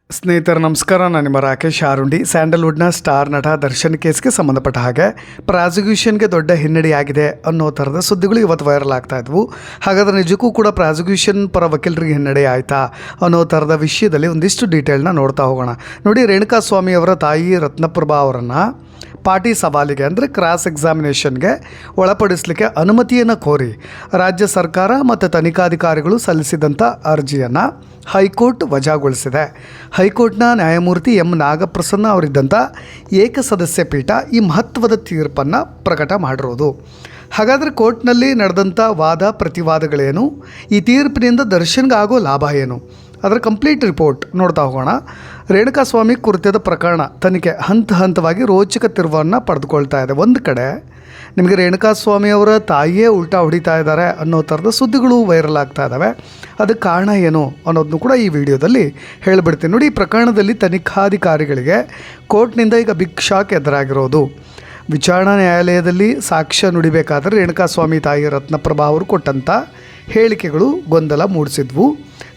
ಸ್ನೇಹಿತರು ನಮಸ್ಕಾರ. ನಾನು ನಿಮ್ಮ ರಾಕೇಶ್ ಆರುಂಡಿ. ಸ್ಯಾಂಡಲ್ವುಡ್ನ ಸ್ಟಾರ್ ನಟ ದರ್ಶನ್ ಕೇಸ್ಗೆ ಸಂಬಂಧಪಟ್ಟ ಹಾಗೆ ಪ್ರಾಸಿಕ್ಯೂಷನ್ಗೆ ದೊಡ್ಡ ಹಿನ್ನಡೆಯಾಗಿದೆ ಅನ್ನೋ ಥರದ ಸುದ್ದಿಗಳು ಇವತ್ತು ವೈರಲ್ ಆಗ್ತಾ ಇದ್ವು. ಹಾಗಾದರೆ ನಿಜಕ್ಕೂ ಕೂಡ ಪ್ರಾಸಿಕ್ಯೂಷನ್ ಪರ ವಕೀಲರಿಗೆ ಹಿನ್ನಡೆ ಆಯಿತಾ ಅನ್ನೋ ಥರದ ವಿಷಯದಲ್ಲಿ ಒಂದಿಷ್ಟು ಡೀಟೇಲ್ನ ನೋಡ್ತಾ ಹೋಗೋಣ. ನೋಡಿ, ರೇಣುಕಾಸ್ವಾಮಿ ಅವರ ತಾಯಿ ರತ್ನಪ್ರಭಾ ಅವರನ್ನು ಪಾಟಿ ಸವಾಲಿಗೆ ಅಂದರೆ ಕ್ರಾಸ್ ಎಕ್ಸಾಮಿನೇಷನ್ಗೆ ಒಳಪಡಿಸಲಿಕ್ಕೆ ಅನುಮತಿಯನ್ನು ಕೋರಿ ರಾಜ್ಯ ಸರ್ಕಾರ ಮತ್ತು ತನಿಖಾಧಿಕಾರಿಗಳು ಸಲ್ಲಿಸಿದಂಥ ಅರ್ಜಿಯನ್ನು ಹೈಕೋರ್ಟ್ ವಜಾಗೊಳಿಸಿದೆ. ಹೈಕೋರ್ಟ್ನ ನ್ಯಾಯಮೂರ್ತಿ ಎಂ ನಾಗಪ್ರಸನ್ನ ಅವರಿದ್ದಂಥ ಏಕಸದಸ್ಯ ಪೀಠ ಈ ಮಹತ್ವದ ತೀರ್ಪನ್ನು ಪ್ರಕಟ ಮಾಡಿರೋದು. ಹಾಗಾದರೆ ಕೋರ್ಟ್ನಲ್ಲಿ ನಡೆದಂಥ ವಾದ ಪ್ರತಿವಾದಗಳೇನು, ಈ ತೀರ್ಪಿನಿಂದ ದರ್ಶನ್ಗೆ ಆಗೋ ಲಾಭ ಏನು, ಅದರ ಕಂಪ್ಲೀಟ್ ರಿಪೋರ್ಟ್ ನೋಡ್ತಾ ಹೋಗೋಣ. ರೇಣುಕಾಸ್ವಾಮಿ ಕುರಿತಾದ ಪ್ರಕರಣ ತನಿಖೆ ಹಂತ ಹಂತವಾಗಿ ರೋಚಕ ತಿರುವನ್ನು ಪಡೆದುಕೊಳ್ತಾ ಇದೆ. ಒಂದು ಕಡೆ ನಿಮಗೆ ರೇಣುಕಾಸ್ವಾಮಿ ಅವರ ತಾಯಿಯೇ ಉಲ್ಟಾ ಹೊಡಿತಾ ಇದ್ದಾರೆ ಅನ್ನೋ ಥರದ ಸುದ್ದಿಗಳು ವೈರಲ್ ಆಗ್ತಾ ಇದ್ದಾವೆ. ಅದಕ್ಕೆ ಕಾರಣ ಏನು ಅನ್ನೋದನ್ನು ಕೂಡ ಈ ವಿಡಿಯೋದಲ್ಲಿ ಹೇಳಿಬಿಡ್ತೀನಿ. ನೋಡಿ, ಈ ಪ್ರಕರಣದಲ್ಲಿ ತನಿಖಾಧಿಕಾರಿಗಳಿಗೆ ಕೋರ್ಟ್ನಿಂದ ಈಗ ಬಿಗ್ ಶಾಕ್ ಎದುರಾಗಿರೋದು. ವಿಚಾರಣಾ ನ್ಯಾಯಾಲಯದಲ್ಲಿ ಸಾಕ್ಷ್ಯ ನುಡಿಬೇಕಾದರೆ ರೇಣುಕಾಸ್ವಾಮಿ ತಾಯಿ ರತ್ನಪ್ರಭಾ ಅವರು ಕೊಟ್ಟಂಥ ಹೇಳಿಕೆಗಳು ಗೊಂದಲ ಮೂಡಿಸಿದ್ವು.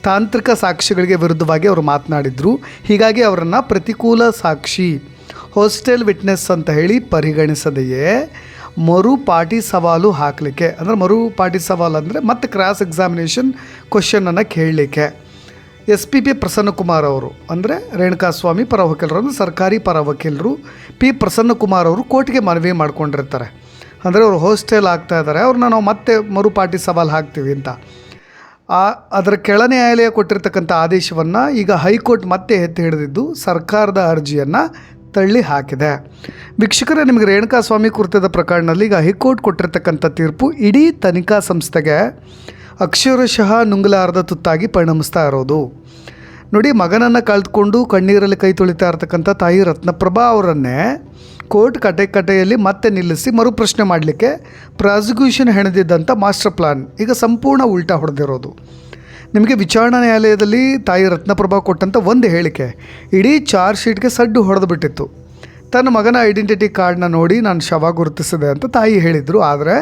ತಾಂತ್ರಿಕ ಸಾಕ್ಷಿಗಳಿಗೆ ವಿರುದ್ಧವಾಗಿ ಅವರು ಮಾತನಾಡಿದರು. ಹೀಗಾಗಿ ಅವರನ್ನು ಪ್ರತಿಕೂಲ ಸಾಕ್ಷಿ, ಹೋಸ್ಟೆಲ್ ವಿಟ್ನೆಸ್ ಅಂತ ಹೇಳಿ ಪರಿಗಣಿಸದೆಯೇ ಮರು ಪಾಟಿ ಸವಾಲು ಹಾಕಲಿಕ್ಕೆ, ಅಂದರೆ ಮರು ಪಾಟಿ ಸವಾಲು ಅಂದರೆ ಮತ್ತೆ ಕ್ರಾಸ್ ಎಕ್ಸಾಮಿನೇಷನ್ ಕ್ವಶನನ್ನು ಕೇಳಲಿಕ್ಕೆ SP ಪ್ರಸನ್ನಕುಮಾರ್ ಅವರು, ಅಂದರೆ ರೇಣುಕಾಸ್ವಾಮಿ ಪರ ವಕೀಲರು, ಅಂದರೆ ಸರ್ಕಾರಿ ಪರ ವಕೀಲರು P ಪ್ರಸನ್ನಕುಮಾರ್ ಅವರು ಕೋರ್ಟ್ಗೆ ಮನವಿ ಮಾಡ್ಕೊಂಡಿರ್ತಾರೆ. ಅಂದರೆ ಅವರು ಹೋಸ್ಟೆಲ್ ಆಗ್ತಾ ಇದ್ದಾರೆ, ಅವ್ರನ್ನ ನಾವು ಮತ್ತೆ ಮರುಪಾಟಿ ಸವಾಲು ಹಾಕ್ತೀವಿ ಅಂತ. ಅದರ ಕೆಳ ನ್ಯಾಯಾಲಯ ಕೊಟ್ಟಿರ್ತಕ್ಕಂಥ ಆದೇಶವನ್ನು ಈಗ ಹೈಕೋರ್ಟ್ ಮತ್ತೆ ಎತ್ತಿ ಹಿಡಿದಿದ್ದು ಸರ್ಕಾರದ ಅರ್ಜಿಯನ್ನು ತಳ್ಳಿ ಹಾಕಿದೆ. ವೀಕ್ಷಕರೇ, ನಿಮಗೆ ರೇಣುಕಾಸ್ವಾಮಿ ಕುರಿತಾದ ಪ್ರಕರಣದಲ್ಲಿ ಈಗ ಹೈಕೋರ್ಟ್ ಕೊಟ್ಟಿರ್ತಕ್ಕಂಥ ತೀರ್ಪು ಇಡೀ ತನಿಖಾ ಸಂಸ್ಥೆಗೆ ಅಕ್ಷರಶಃ ನುಂಗಲಾರದ ತುತ್ತಾಗಿ ಪರಿಣಮಿಸ್ತಾ ಇರೋದು. ನೋಡಿ, ಮಗನನ್ನು ಕಳೆದುಕೊಂಡು ಕಣ್ಣೀರಲ್ಲಿ ಕೈ ತೊಳಿತಾ ಇರ್ತಕ್ಕಂಥ ತಾಯಿ ರತ್ನಪ್ರಭಾ ಅವರನ್ನೇ ಕೋರ್ಟ್ ಕಟೆಯಲ್ಲಿ ಮತ್ತೆ ನಿಲ್ಲಿಸಿ ಮರುಪ್ರಶ್ನೆ ಮಾಡಲಿಕ್ಕೆ ಪ್ರಾಸಿಕ್ಯೂಷನ್ ಹೆಣೆದಿದ್ದಂಥ ಮಾಸ್ಟರ್ ಪ್ಲಾನ್ ಈಗ ಸಂಪೂರ್ಣ ಉಲ್ಟಾ ಹೊಡೆದಿರೋದು. ನಿಮಗೆ ವಿಚಾರಣಾ ನ್ಯಾಯಾಲಯದಲ್ಲಿ ತಾಯಿ ರತ್ನಪ್ರಭಾ ಕೊಟ್ಟಂಥ ಒಂದು ಹೇಳಿಕೆ ಇಡೀ ಚಾರ್ಜ್ ಶೀಟ್ಗೆ ಸಡ್ಡು ಹೊಡೆದು ಬಿಟ್ಟಿತ್ತು. ತನ್ನ ಮಗನ ಐಡೆಂಟಿಟಿ ಕಾರ್ಡ್ನ ನೋಡಿ ನಾನು ಶವ ಗುರುತಿಸಿದೆ ಅಂತ ತಾಯಿ ಹೇಳಿದರು. ಆದರೆ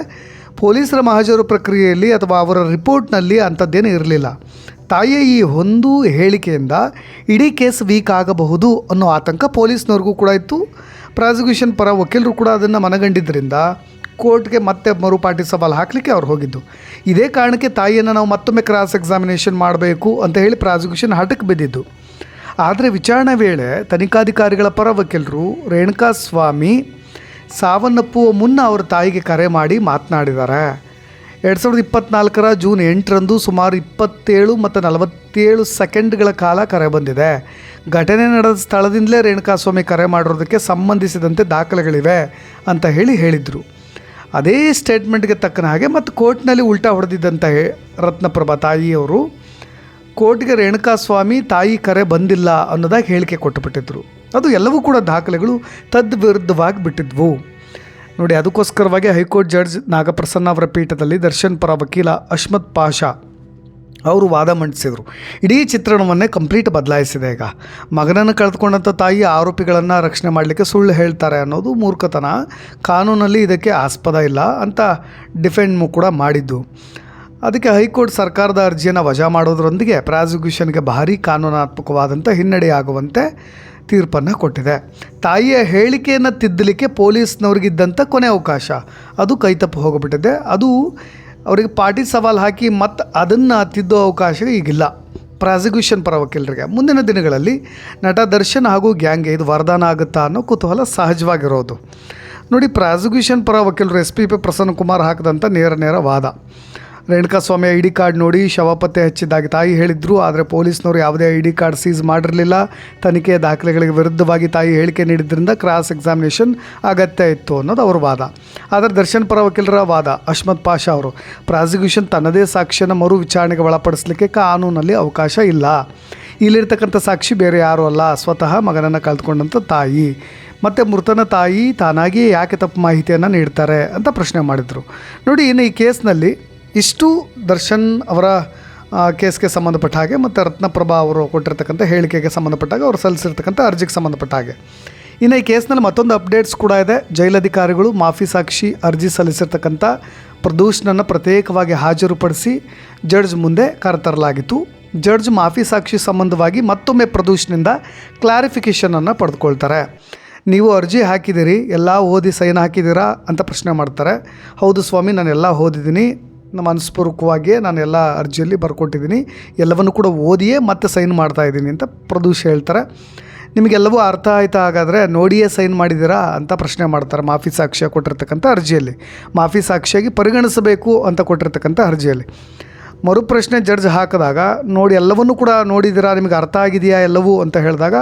ಪೊಲೀಸರ ಮಹಾಜರು ಪ್ರಕ್ರಿಯೆಯಲ್ಲಿ ಅಥವಾ ಅವರ ರಿಪೋರ್ಟ್ನಲ್ಲಿ ಅಂಥದ್ದೇನೂ ಇರಲಿಲ್ಲ. ತಾಯಿಯ ಈ ಒಂದು ಹೇಳಿಕೆಯಿಂದ ಇಡೀ ಕೇಸ್ ವೀಕ್ ಆಗಬಹುದು ಅನ್ನೋ ಆತಂಕ ಪೊಲೀಸ್ನವ್ರಿಗೂ ಕೂಡ ಇತ್ತು. ಪ್ರಾಸಿಕ್ಯೂಷನ್ ಪರ ವಕೀಲರು ಕೂಡ ಅದನ್ನು ಮನಗಂಡಿದ್ದರಿಂದ ಕೋರ್ಟ್ಗೆ ಮತ್ತೆ ಮರುಪಾಟಿ ಸವಾಲು ಹಾಕಲಿಕ್ಕೆ ಅವ್ರು ಹೋಗಿದ್ದು. ಇದೇ ಕಾರಣಕ್ಕೆ ತಾಯಿಯನ್ನು ನಾವು ಮತ್ತೊಮ್ಮೆ ಕ್ರಾಸ್ ಎಕ್ಸಾಮಿನೇಷನ್ ಮಾಡಬೇಕು ಅಂತ ಹೇಳಿ ಪ್ರಾಸಿಕ್ಯೂಷನ್ ಹಠಕ್ಕೆ ಬಿದ್ದಿದ್ದು. ಆದರೆ ವಿಚಾರಣೆ ವೇಳೆ ತನಿಖಾಧಿಕಾರಿಗಳ ಪರ ವಕೀಲರು ರೇಣುಕಾಸ್ವಾಮಿ ಸಾವನ್ನಪ್ಪುವ ಮುನ್ನ ಅವ್ರ ತಾಯಿಗೆ ಕರೆ ಮಾಡಿ ಮಾತನಾಡಿದ್ದಾರೆ. 2024 ಜೂನ್ 8ರಂದು ಸುಮಾರು 27 ಮತ್ತು 47 ಸೆಕೆಂಡ್ಗಳ ಕಾಲ ಕರೆ ಬಂದಿದೆ. ಘಟನೆ ನಡೆದ ಸ್ಥಳದಿಂದಲೇ ರೇಣುಕಾಸ್ವಾಮಿ ಕರೆ ಮಾಡಿರೋದಕ್ಕೆ ಸಂಬಂಧಿಸಿದಂತೆ ದಾಖಲೆಗಳಿವೆ ಅಂತ ಹೇಳಿದರು. ಅದೇ ಸ್ಟೇಟ್ಮೆಂಟ್ಗೆ ತಕ್ಕನ ಹಾಗೆ ಮತ್ತು ಕೋರ್ಟ್ನಲ್ಲಿ ಉಲ್ಟಾ ಹೊಡೆದಿದ್ದಂಥ ರತ್ನಪ್ರಭಾ ತಾಯಿಯವರು ಕೋರ್ಟ್ಗೆ ರೇಣುಕಾಸ್ವಾಮಿ ತಾಯಿ ಕರೆ ಬಂದಿಲ್ಲ ಅನ್ನೋದಾಗಿ ಹೇಳಿಕೆ ಕೊಟ್ಟುಬಿಟ್ಟಿದ್ರು. ಅದು ಎಲ್ಲವೂ ಕೂಡ ದಾಖಲೆಗಳು ತದ್ವಿರುದ್ಧವಾಗಿ ಬಿಟ್ಟಿದ್ವು. ನೋಡಿ, ಅದಕ್ಕೋಸ್ಕರವಾಗಿ ಹೈಕೋರ್ಟ್ ಜಡ್ಜ್ ನಾಗಪ್ರಸನ್ನ ಅವರ ಪೀಠದಲ್ಲಿ ದರ್ಶನ್ ಪರ ವಕೀಲ ಅಶ್ಮತ್ ಪಾಷಾ ಅವರು ವಾದ ಮಂಡಿಸಿದರು. ಇಡೀ ಚಿತ್ರಣವನ್ನೇ ಕಂಪ್ಲೀಟ್ ಬದಲಾಯಿಸಿದೆ. ಈಗ ಮಗನನ್ನು ಕಳೆದುಕೊಂಡಂಥ ತಾಯಿ ಆರೋಪಿಗಳನ್ನು ರಕ್ಷಣೆ ಮಾಡಲಿಕ್ಕೆ ಸುಳ್ಳು ಹೇಳ್ತಾರೆ ಅನ್ನೋದು ಮೂರ್ಖತನ, ಕಾನೂನಲ್ಲಿ ಇದಕ್ಕೆ ಆಸ್ಪದ ಇಲ್ಲ ಅಂತ ಡಿಫೆಂಡ್ ಕೂಡ ಮಾಡಿದ್ದು. ಅದಕ್ಕೆ ಹೈಕೋರ್ಟ್ ಸರ್ಕಾರದ ಅರ್ಜಿಯನ್ನು ವಜಾ ಮಾಡೋದರೊಂದಿಗೆ ಪ್ರಾಸಿಕ್ಯೂಷನ್ಗೆ ಭಾರೀ ಕಾನೂನಾತ್ಮಕವಾದಂಥ ಹಿನ್ನಡೆಯಾಗುವಂತೆ ತೀರ್ಪನ್ನು ಕೊಟ್ಟಿದೆ. ತಾಯಿಯ ಹೇಳಿಕೆಯನ್ನು ತಿದ್ದಲಿಕ್ಕೆ ಪೊಲೀಸ್ನವ್ರಿಗಿದ್ದಂಥ ಕೊನೆ ಅವಕಾಶ ಅದು ಕೈತಪ್ಪು ಹೋಗಿಬಿಟ್ಟಿದೆ. ಅದು ಅವರಿಗೆ ಪಾಟಿ ಸವಾಲು ಹಾಕಿ ಮತ್ತು ಅದನ್ನು ತಿದ್ದೋ ಅವಕಾಶ ಈಗಿಲ್ಲ ಪ್ರಾಸಿಕ್ಯೂಷನ್ ಪರ ವಕೀಲರಿಗೆ. ಮುಂದಿನ ದಿನಗಳಲ್ಲಿ ನಟ ದರ್ಶನ್ ಹಾಗೂ ಗ್ಯಾಂಗ್ಗೆ ಇದು ವರದಾನ ಆಗುತ್ತಾ ಅನ್ನೋ ಕುತೂಹಲ ಸಹಜವಾಗಿರೋದು. ನೋಡಿ, ಪ್ರಾಸಿಕ್ಯೂಷನ್ ಪರ ವಕೀಲರು SP ಪ್ರಸನ್ನಕುಮಾರ್ ಹಾಕಿದಂಥ ನೇರ ವಾದ, ರೇಣುಕಾಸ್ವಾಮಿ ID ಕಾರ್ಡ್ ನೋಡಿ ಶವ ಪತ್ತೆ ಹಚ್ಚಿದ್ದಾಗಿ ತಾಯಿ ಹೇಳಿದರು. ಆದರೆ ಪೊಲೀಸ್ನವರು ಯಾವುದೇ ID ಕಾರ್ಡ್ ಸೀಸ್ ಮಾಡಿರಲಿಲ್ಲ. ತನಿಖೆಯ ದಾಖಲೆಗಳಿಗೆ ವಿರುದ್ಧವಾಗಿ ತಾಯಿ ಹೇಳಿಕೆ ನೀಡಿದ್ದರಿಂದ ಕ್ರಾಸ್ ಎಕ್ಸಾಮಿನೇಷನ್ ಅಗತ್ಯ ಇತ್ತು ಅನ್ನೋದು ಅವ್ರ ವಾದ. ಆದರೆ ದರ್ಶನ್ ಪರ ವಕೀಲರ ವಾದ ಅಶ್ಮತ್ ಪಾಷಾ ಅವರು, ಪ್ರಾಸಿಕ್ಯೂಷನ್ ತನ್ನದೇ ಸಾಕ್ಷಿಯನ್ನು ಮರು ವಿಚಾರಣೆಗೆ ಒಳಪಡಿಸಲಿಕ್ಕೆ ಕಾನೂನಲ್ಲಿ ಅವಕಾಶ ಇಲ್ಲ. ಇಲ್ಲಿರ್ತಕ್ಕಂಥ ಸಾಕ್ಷಿ ಬೇರೆ ಯಾರೂ ಅಲ್ಲ, ಸ್ವತಃ ಮಗನನ್ನು ಕಳೆದುಕೊಂಡಂಥ ತಾಯಿ. ಮತ್ತು ಮೃತನ ತಾಯಿ ತಾನಾಗಿಯೇ ಯಾಕೆ ತಪ್ಪು ಮಾಹಿತಿಯನ್ನು ನೀಡ್ತಾರೆ ಅಂತ ಪ್ರಶ್ನೆ ಮಾಡಿದರು. ನೋಡಿ, ಇನ್ನು ಈ ಕೇಸ್ನಲ್ಲಿ ಇಷ್ಟು ದರ್ಶನ್ ಅವರ ಕೇಸ್ಗೆ ಸಂಬಂಧಪಟ್ಟ ಹಾಗೆ ಮತ್ತು ರತ್ನಪ್ರಭಾ ಅವರು ಕೊಟ್ಟಿರ್ತಕ್ಕಂಥ ಹೇಳಿಕೆಗೆ ಸಂಬಂಧಪಟ್ಟಾಗ ಅವರು ಸಲ್ಲಿಸಿರ್ತಕ್ಕಂಥ ಅರ್ಜಿಗೆ ಸಂಬಂಧಪಟ್ಟ ಹಾಗೆ. ಇನ್ನು ಈ ಕೇಸ್ನಲ್ಲಿ ಮತ್ತೊಂದು ಅಪ್ಡೇಟ್ಸ್ ಕೂಡ ಇದೆ. ಜೈಲಧಿಕಾರಿಗಳು ಮಾಫಿ ಸಾಕ್ಷಿ ಅರ್ಜಿ ಸಲ್ಲಿಸಿರ್ತಕ್ಕಂಥ ಪ್ರದೂಷ್ನನ್ನು ಪ್ರತ್ಯೇಕವಾಗಿ ಹಾಜರುಪಡಿಸಿ ಜಡ್ಜ್ ಮುಂದೆ ಕರೆತರಲಾಗಿತ್ತು. ಜಡ್ಜ್ ಮಾಫಿ ಸಾಕ್ಷಿ ಸಂಬಂಧವಾಗಿ ಮತ್ತೊಮ್ಮೆ ಪ್ರದೂಷ್ನಿಂದ ಕ್ಲಾರಿಫಿಕೇಷನನ್ನು ಪಡೆದುಕೊಳ್ತಾರೆ. ನೀವು ಅರ್ಜಿ ಹಾಕಿದ್ದೀರಿ, ಎಲ್ಲ ಓದಿ ಸೈನ್ ಹಾಕಿದ್ದೀರಾ ಅಂತ ಪ್ರಶ್ನೆ ಮಾಡ್ತಾರೆ. ಹೌದು ಸ್ವಾಮಿ, ನಾನೆಲ್ಲ ಓದಿದ್ದೀನಿ, ಮನಸ್ಪೂರ್ವಕವಾಗಿಯೇ ನಾನು ಎಲ್ಲ ಅರ್ಜಿಯಲ್ಲಿ ಬರ್ಕೊಟ್ಟಿದ್ದೀನಿ, ಎಲ್ಲವನ್ನು ಕೂಡ ಓದಿಯೇ ಮತ್ತೆ ಸೈನ್ ಮಾಡ್ತಾಯಿದ್ದೀನಿ ಅಂತ ಪ್ರದೂಷ್ ಹೇಳ್ತಾರೆ. ನಿಮಗೆಲ್ಲವೂ ಅರ್ಥ ಆಯಿತಾ, ಹಾಗಾದರೆ ನೋಡಿಯೇ ಸೈನ್ ಮಾಡಿದ್ದೀರಾ ಅಂತ ಪ್ರಶ್ನೆ ಮಾಡ್ತಾರೆ. ಮಾಫಿ ಸಾಕ್ಷ್ಯ ಕೊಟ್ಟಿರ್ತಕ್ಕಂಥ ಅರ್ಜಿಯಲ್ಲಿ, ಮಾಫಿ ಸಾಕ್ಷಿಯಾಗಿ ಪರಿಗಣಿಸಬೇಕು ಅಂತ ಕೊಟ್ಟಿರ್ತಕ್ಕಂಥ ಅರ್ಜಿಯಲ್ಲಿ. ಮರುಪ್ರಶ್ನೆ ಜಡ್ಜ್ ಹಾಕಿದಾಗ ನೋಡಿ ಎಲ್ಲವನ್ನೂ ಕೂಡ ನೋಡಿದ್ದೀರಾ, ನಿಮಗೆ ಅರ್ಥ ಆಗಿದೆಯಾ ಎಲ್ಲವೂ ಅಂತ ಹೇಳಿದಾಗ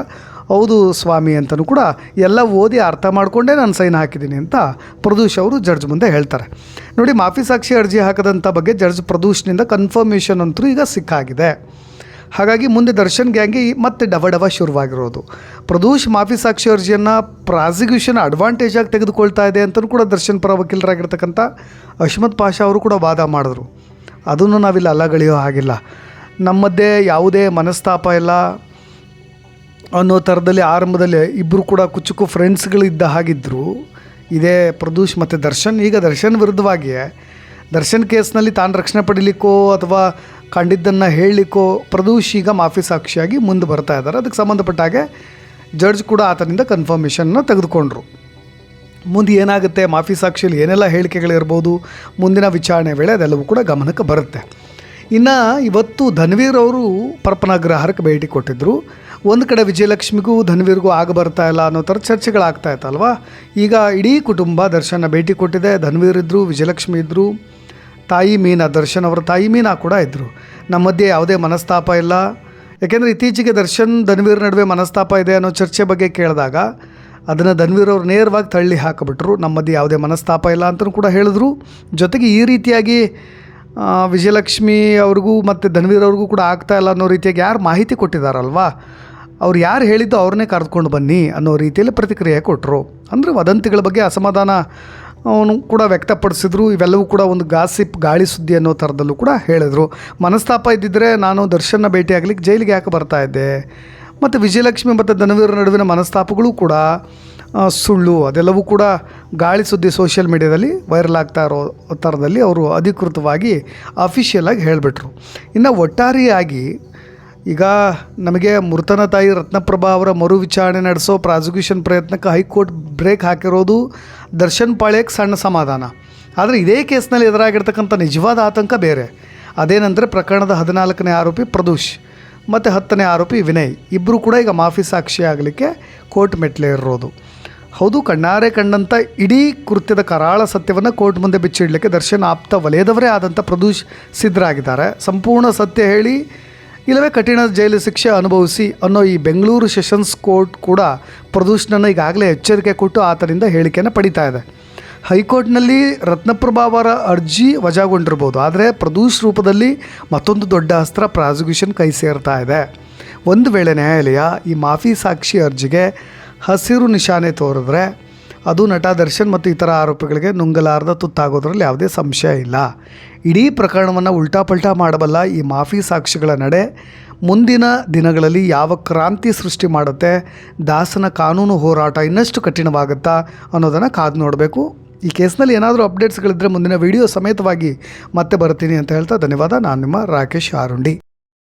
ಹೌದು ಸ್ವಾಮಿ ಅಂತಲೂ ಕೂಡ ಎಲ್ಲ ಓದಿ ಅರ್ಥ ಮಾಡಿಕೊಂಡೇ ನಾನು ಸೈನ್ ಹಾಕಿದ್ದೀನಿ ಅಂತ ಪ್ರದೂಷ್ ಅವರು ಜಡ್ಜ್ ಮುಂದೆ ಹೇಳ್ತಾರೆ. ನೋಡಿ, ಮಾಫಿ ಸಾಕ್ಷಿ ಅರ್ಜಿ ಹಾಕದಂಥ ಬಗ್ಗೆ ಜಡ್ಜ್ ಪ್ರದೂಷ್ನಿಂದ ಕನ್ಫರ್ಮೇಷನ್ ಅಂತೂ ಈಗ ಸಿಕ್ಕಾಗಿದೆ. ಹಾಗಾಗಿ ಮುಂದೆ ದರ್ಶನ್ ಗ್ಯಾಂಗ್ಗೆ ಮತ್ತೆ ಡವ ಶುರುವಾಗಿರೋದು. ಪ್ರದೂಷ್ ಮಾಫಿ ಸಾಕ್ಷಿ ಅರ್ಜಿಯನ್ನು ಪ್ರಾಸಿಕ್ಯೂಷನ್ ಅಡ್ವಾಂಟೇಜಾಗಿ ತೆಗೆದುಕೊಳ್ತಾ ಇದೆ ಅಂತಲೂ ಕೂಡ ದರ್ಶನ್ ಪರ ವಕೀಲರಾಗಿರ್ತಕ್ಕಂಥ ಅಶ್ಮತ್ ಪಾಷಾ ಅವರು ಕೂಡ ವಾದ ಮಾಡಿದ್ರು. ಅದನ್ನು ನಾವಿಲ್ಲಿ ಅಲ್ಲಗಳೆಯೋ ಹಾಗಿಲ್ಲ, ನಮ್ಮ ಮಧ್ಯೆ ಯಾವುದೇ ಮನಸ್ತಾಪ ಇಲ್ಲ ಅನ್ನೋ ಥರದಲ್ಲಿ ಆರಂಭದಲ್ಲಿ ಇಬ್ಬರು ಕೂಡ ಕುಚ್ಚುಕು ಫ್ರೆಂಡ್ಸ್ಗಳಿದ್ದ ಹಾಗಿದ್ದರು. ಇದೇ ಪ್ರದೂಷ್ ಮತ್ತು ದರ್ಶನ್. ಈಗ ದರ್ಶನ್ ವಿರುದ್ಧವಾಗಿಯೇ ದರ್ಶನ್ ಕೇಸ್ನಲ್ಲಿ ತಾನು ರಕ್ಷಣೆ ಪಡೀಲಿಕ್ಕೋ ಅಥವಾ ಕಂಡಿದ್ದನ್ನು ಹೇಳಲಿಕ್ಕೋ ಪ್ರದೂಷ್ ಈಗ ಮಾಫಿ ಸಾಕ್ಷಿಯಾಗಿ ಮುಂದೆ ಬರ್ತಾ ಇದ್ದಾರೆ. ಅದಕ್ಕೆ ಸಂಬಂಧಪಟ್ಟ ಹಾಗೆ ಜಡ್ಜ್ ಕೂಡ ಆತನಿಂದ ಕನ್ಫರ್ಮೇಷನ್ನ ತೆಗೆದುಕೊಂಡ್ರು. ಮುಂದೆ ಏನಾಗುತ್ತೆ, ಮಾಫಿ ಸಾಕ್ಷಿಯಲ್ಲಿ ಏನೆಲ್ಲ ಹೇಳಿಕೆಗಳಿರ್ಬೋದು, ಮುಂದಿನ ವಿಚಾರಣೆ ವೇಳೆ ಅದೆಲ್ಲವೂ ಕೂಡ ಗಮನಕ್ಕೆ ಬರುತ್ತೆ. ಇನ್ನು ಇವತ್ತು ಧನ್ವೀರ್ ಅವರು ಪರಪನಗ್ರಹಾರಕ್ಕೆ ಭೇಟಿ ಕೊಟ್ಟಿದ್ದರು. ಒಂದು ಕಡೆ ವಿಜಯಲಕ್ಷ್ಮಿಗೂ ಧನ್ವೀರ್ಗೂ ಆಗ ಬರ್ತಾ ಇಲ್ಲ ಅನ್ನೋ ಥರ ಚರ್ಚೆಗಳಾಗ್ತಾ ಇತ್ತಲ್ವ. ಈಗ ಇಡೀ ಕುಟುಂಬ ದರ್ಶನ ಭೇಟಿ ಕೊಟ್ಟಿದೆ. ಧನ್ವೀರ್ ಇದ್ದರು, ವಿಜಯಲಕ್ಷ್ಮಿ ಇದ್ದರು, ತಾಯಿ ಮೀನಾ, ದರ್ಶನ್ ಅವರ ತಾಯಿ ಮೀನಾ ಕೂಡ ಇದ್ದರು. ನಮ್ಮ ಮಧ್ಯೆ ಯಾವುದೇ ಮನಸ್ತಾಪ ಇಲ್ಲ. ಯಾಕೆಂದರೆ ಇತ್ತೀಚೆಗೆ ದರ್ಶನ್ ಧನ್ವೀರ್ ನಡುವೆ ಮನಸ್ತಾಪ ಇದೆ ಅನ್ನೋ ಚರ್ಚೆ ಬಗ್ಗೆ ಕೇಳಿದಾಗ ಅದನ್ನು ಧನ್ವೀರ್ ಅವರು ನೇರವಾಗಿ ತಳ್ಳಿ ಹಾಕಿಬಿಟ್ರು. ನಮ್ಮ ಮಧ್ಯೆ ಯಾವುದೇ ಮನಸ್ತಾಪ ಇಲ್ಲ ಅಂತಲೂ ಕೂಡ ಹೇಳಿದ್ರು. ಜೊತೆಗೆ ಈ ರೀತಿಯಾಗಿ ವಿಜಯಲಕ್ಷ್ಮಿ ಅವ್ರಿಗೂ ಮತ್ತು ಧನ್ವೀರ್ ಅವ್ರಿಗೂ ಕೂಡ ಆಗ್ತಾ ಇಲ್ಲ ಅನ್ನೋ ರೀತಿಯಾಗಿ ಯಾರು ಮಾಹಿತಿ ಕೊಟ್ಟಿದ್ದಾರಲ್ವಾ, ಅವ್ರು ಯಾರು ಹೇಳಿದ್ದು ಅವ್ರನ್ನೇ ಕರೆದುಕೊಂಡು ಬನ್ನಿ ಅನ್ನೋ ರೀತಿಯಲ್ಲಿ ಪ್ರತಿಕ್ರಿಯೆ ಕೊಟ್ಟರು. ಅಂದರೆ ವದಂತಿಗಳ ಬಗ್ಗೆ ಅಸಮಾಧಾನ ಅವನು ಕೂಡ ವ್ಯಕ್ತಪಡಿಸಿದ್ರು. ಇವೆಲ್ಲವೂ ಕೂಡ ಒಂದು ಗಾಸಿಪ್, ಗಾಳಿ ಸುದ್ದಿ ಅನ್ನೋ ಥರದಲ್ಲೂ ಕೂಡ ಹೇಳಿದರು. ಮನಸ್ತಾಪ ಇದ್ದಿದ್ದರೆ ನಾನು ದರ್ಶನ ಭೇಟಿಯಾಗಲಿಕ್ಕೆ ಜೈಲಿಗೆ ಯಾಕೆ ಬರ್ತಾ ಇದ್ದೆ, ಮತ್ತು ವಿಜಯಲಕ್ಷ್ಮಿ ಮತ್ತು ಧನ್ವೀರ್ ನಡುವಿನ ಮನಸ್ತಾಪಗಳು ಕೂಡ ಸುಳ್ಳು, ಅದೆಲ್ಲವೂ ಕೂಡ ಗಾಳಿ ಸುದ್ದಿ ಸೋಷಿಯಲ್ ಮೀಡಿಯಾದಲ್ಲಿ ವೈರಲ್ ಆಗ್ತಾ ಇರೋ ಥರದಲ್ಲಿ ಅವರು ಅಧಿಕೃತವಾಗಿ ಅಫಿಷಿಯಲಾಗಿ ಹೇಳಿಬಿಟ್ರು. ಇನ್ನು ಒಟ್ಟಾರೆಯಾಗಿ ಈಗ ನಮಗೆ ಮೃತನ ತಾಯಿ ರತ್ನಪ್ರಭಾ ಅವರ ಮರು ವಿಚಾರಣೆ ನಡೆಸೋ ಪ್ರಾಸಿಕ್ಯೂಷನ್ ಪ್ರಯತ್ನಕ್ಕೆ ಹೈಕೋರ್ಟ್ ಬ್ರೇಕ್ ಹಾಕಿರೋದು ದರ್ಶನ್ ಪಾಳ್ಯಕ್ಕೆ ಸಣ್ಣ ಸಮಾಧಾನ. ಆದರೆ ಇದೇ ಕೇಸ್ನಲ್ಲಿ ಎದುರಾಗಿರ್ತಕ್ಕಂಥ ನಿಜವಾದ ಆತಂಕ ಬೇರೆ. ಅದೇನೆಂದರೆ ಪ್ರಕರಣದ 14ನೇ ಆರೋಪಿ ಪ್ರದೂಷ್ ಮತ್ತು 10ನೇ ಆರೋಪಿ ವಿನಯ್ ಇಬ್ಬರು ಕೂಡ ಈಗ ಮಾಫಿ ಸಾಕ್ಷಿ ಆಗಲಿಕ್ಕೆ ಕೋರ್ಟ್ ಮೆಟ್ಲೇ ಇರೋದು. ಹೌದು, ಕಣ್ಣಾರೆ ಕಂಡಂಥ ಇಡೀ ಕೃತ್ಯದ ಕರಾಳ ಸತ್ಯವನ್ನು ಕೋರ್ಟ್ ಮುಂದೆ ಬಿಚ್ಚಿಡಲಿಕ್ಕೆ ದರ್ಶನ್ ಆಪ್ತ ವಲಯದವರೇ ಆದಂಥ ಪ್ರದೂಷ್ ಸಿದ್ಧರಾಗಿದ್ದಾರೆ. ಸಂಪೂರ್ಣ ಸತ್ಯ ಹೇಳಿ ಇಲ್ಲವೇ ಕಠಿಣ ಜೈಲು ಶಿಕ್ಷೆ ಅನುಭವಿಸಿ ಅನ್ನೋ ಈ ಬೆಂಗಳೂರು ಸೆಷನ್ಸ್ ಕೋರ್ಟ್ ಕೂಡ ಪ್ರದೂಷ್ನನ್ನು ಈಗಾಗಲೇ ಎಚ್ಚರಿಕೆ ಕೊಟ್ಟು ಆತನಿಂದ ಹೇಳಿಕೆಯನ್ನು ಪಡಿತಾ ಇದೆ. ಹೈಕೋರ್ಟ್ನಲ್ಲಿ ರತ್ನಪ್ರಭಾ ಅವರ ಅರ್ಜಿ ವಜಾಗೊಂಡಿರ್ಬೋದು, ಆದರೆ ಪ್ರದೂಷ್ ರೂಪದಲ್ಲಿ ಮತ್ತೊಂದು ದೊಡ್ಡ ಅಸ್ತ್ರ ಪ್ರಾಸಿಕ್ಯೂಷನ್ ಕೈ ಸೇರ್ತಾ ಇದೆ. ಒಂದು ವೇಳೆ ನ್ಯಾಯಾಲಯ ಈ ಮಾಫಿ ಸಾಕ್ಷಿ ಅರ್ಜಿಗೆ ಹಸಿರು ನಿಶಾನೆ ತೋರಿದ್ರೆ ಅದು ನಟ ದರ್ಶನ್ ಮತ್ತು ಇತರ ಆರೋಪಿಗಳಿಗೆ ನುಂಗಲಾರದ ತುತ್ತಾಗೋದ್ರಲ್ಲಿ ಯಾವುದೇ ಸಂಶಯ ಇಲ್ಲ. ಇಡೀ ಪ್ರಕರಣವನ್ನು ಉಲ್ಟಾಪಲ್ಟಾ ಮಾಡಬಲ್ಲ ಈ ಮಾಫಿ ಸಾಕ್ಷಿಗಳ ನಡೆ ಮುಂದಿನ ದಿನಗಳಲ್ಲಿ ಯಾವ ಕ್ರಾಂತಿ ಸೃಷ್ಟಿ ಮಾಡುತ್ತೆ, ದಾಸನ ಕಾನೂನು ಹೋರಾಟ ಇನ್ನಷ್ಟು ಕಠಿಣವಾಗುತ್ತಾ ಅನ್ನೋದನ್ನು ಕಾದು ನೋಡಬೇಕು. ಈ ಕೇಸ್ನಲ್ಲಿ ಏನಾದರೂ ಅಪ್ಡೇಟ್ಸ್ಗಳಿದ್ದರೆ ಮುಂದಿನ ವಿಡಿಯೋ ಸಮೇತವಾಗಿ ಮತ್ತೆ ಬರ್ತೀನಿ ಅಂತ ಹೇಳ್ತಾ ಧನ್ಯವಾದ. ನಾನು ನಿಮ್ಮ ರಾಕೇಶ್ ಆರುಂಡಿ.